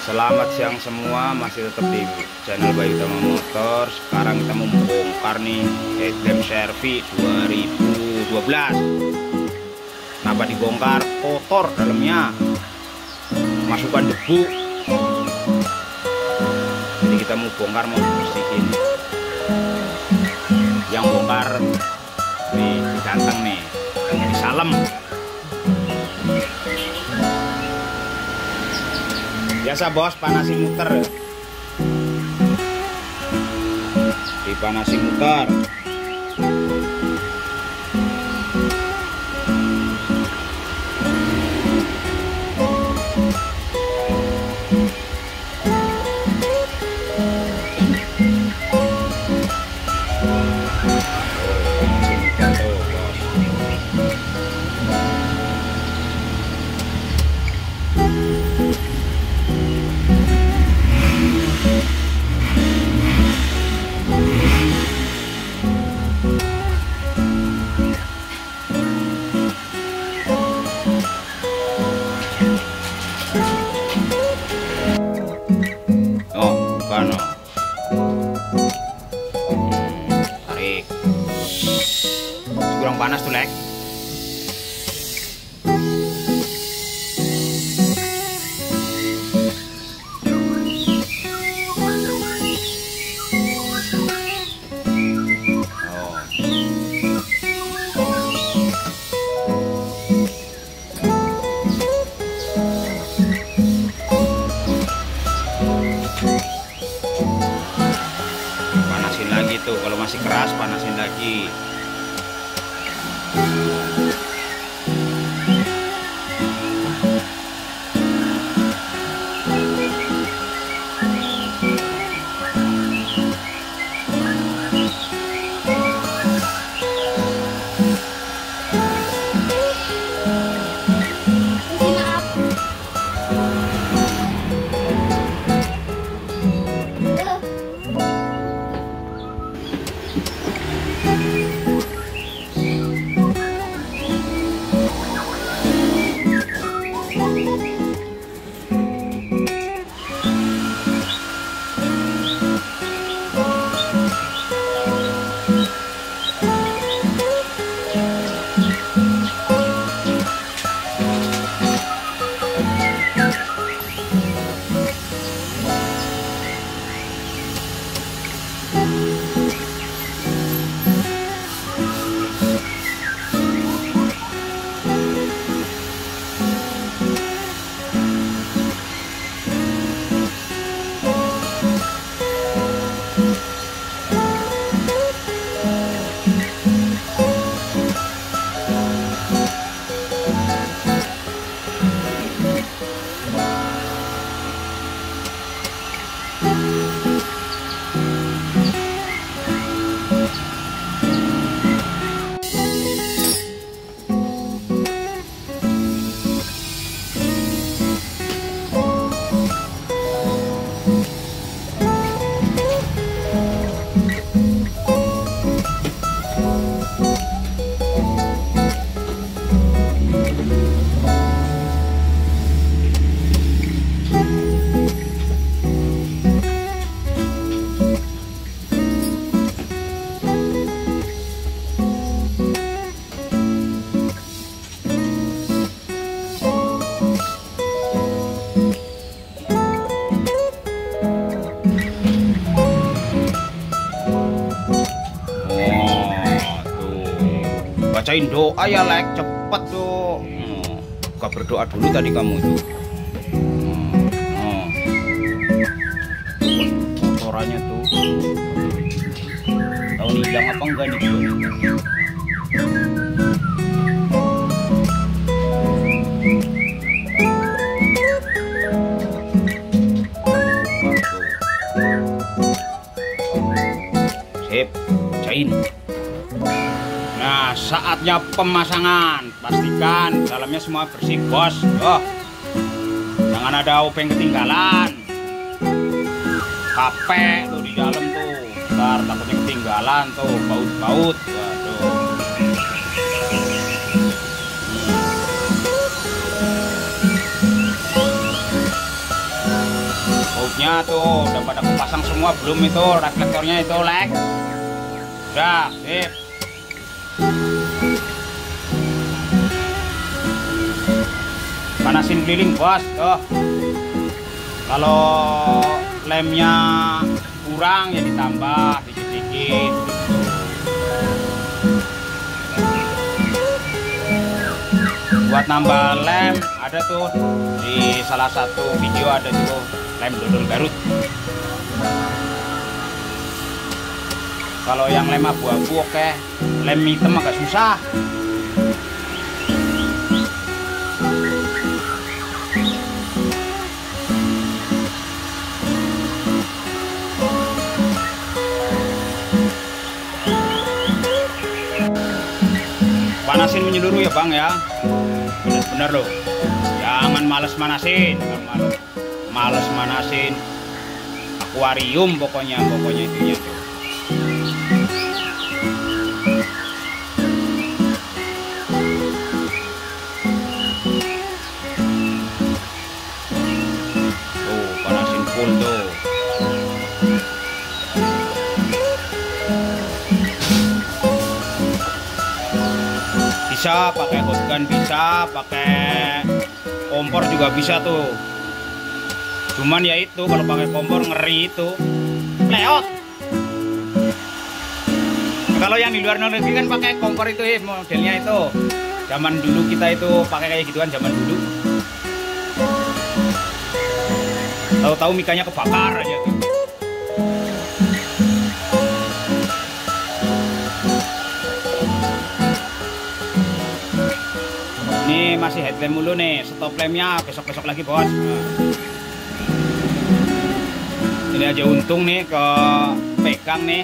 Selamat siang semua, masih tetap di channel Bayu Utama Motor. Sekarang kita mau membongkar nih Etem Servi 2012. Kenapa dibongkar? Kotor dalamnya, masukkan debu. Jadi kita mau bongkar, mau dibersihin. Yang bongkar nih diganteng nih, di Salem. Biasa bos, panasin muter ya. Dipanasin muter. Tarik. Kurang panas tuh, Lek. Tuh, kalau masih keras panasin lagi. Bacain doa ya, Lek, cepet tuh. Buka berdoa dulu tadi kamu itu. Kotorannya tuh. Tahu hilang apa enggak nih? Sip, bacain. Nah, saatnya pemasangan. Pastikan dalamnya semua bersih, bos. Oh, jangan ada obeng ketinggalan. Capek tuh di dalam tuh. Ntar takutnya ketinggalan tuh, baut-baut. Waduh. bautnya tuh udah pada kepasang semua belum itu reflektornya itu lek. Udah, sip. Panasin keliling bos tuh. Kalau lemnya kurang ya ditambah dikit-dikit gitu. Buat nambah lem ada tuh di salah satu video, ada tuh lem dodol Garut. Kalau yang lem abu-abu oke, lem hitam agak susah. Panasin menyeluruh ya bang ya, bener-bener loh, jangan males manasin, males manasin akuarium pokoknya intinya tuh. Tuh panasin full tuh. Bisa pakai hotgun, bisa pakai kompor juga bisa tuh. Cuman ya itu kalau pakai kompor ngeri itu leot. Kalau yang di luar negeri kan pakai kompor itu modelnya itu. Zaman dulu kita itu pakai kayak gituan zaman dulu. Tahu-tahu mikanya kebakar aja tuh. Ini masih headlamp mulu nih, stop lampnya besok-besok lagi bos. Nah. Ini aja untung nih ke pegang nih.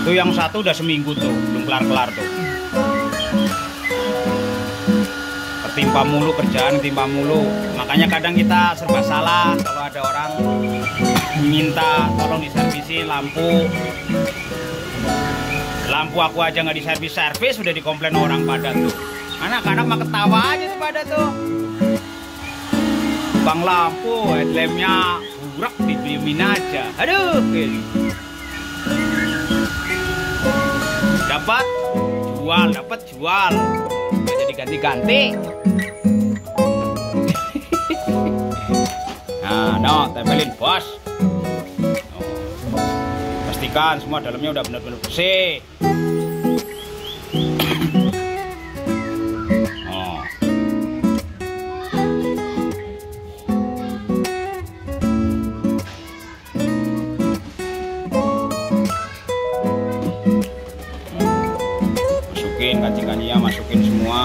Tuh yang satu udah seminggu tuh, belum kelar-kelar tuh. Ketimpa mulu kerjaan, ketimpa mulu. Makanya kadang kita serba salah kalau ada orang minta tolong diservisi lampu. Lampu aku aja nggak diservis udah dikomplain orang pada tuh. Anak-anak mah ketawa aja tuh pada tuh. Bang lampu headlampnya burak didiemin aja. Aduh. Dapat jual. Nggak jadi ganti-ganti. Nah, tempelin bos. Pastikan semua dalamnya udah benar-benar bersih. Masukin kancing-kancingnya, masukin semua.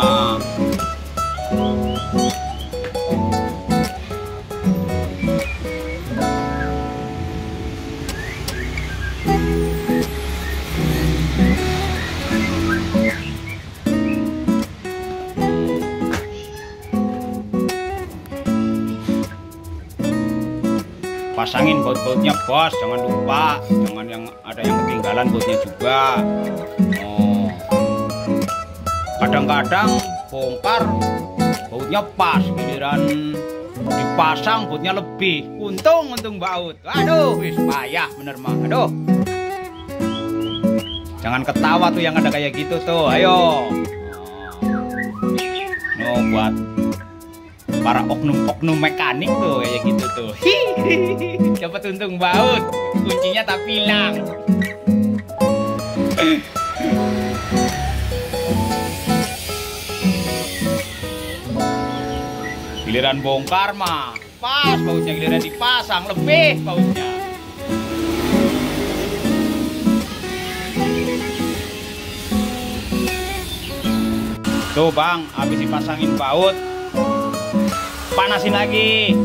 Pasangin baut-bautnya bos, jangan lupa, jangan yang ada yang ketinggalan bautnya juga. Kadang-kadang bongkar bautnya pas, giliran dipasang bautnya lebih, untung baut. Aduh wis payah bener mah. Aduh, jangan ketawa tuh yang ada kayak gitu tuh. Ayo buat para oknum-oknum mekanik tuh kayak gitu tuh. Dapat untung baut, kuncinya tak hilang. Giliran bongkar mah pas bautnya, giliran dipasang lebih bautnya. Tuh bang, habis dipasangin baut, panasin lagi.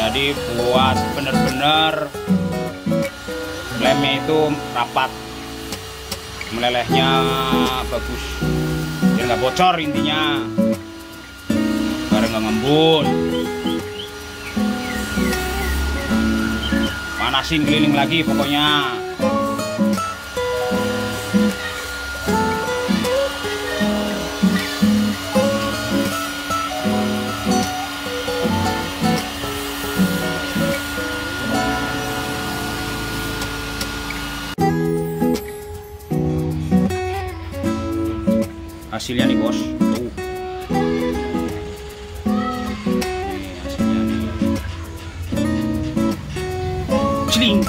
Jadi buat bener-bener lemnya itu rapat, melelehnya bagus, biar nggak bocor intinya, biar nggak ngembun. Panasin keliling lagi pokoknya. hasilnya nih bos, tuh ini hasilnya nih, celing.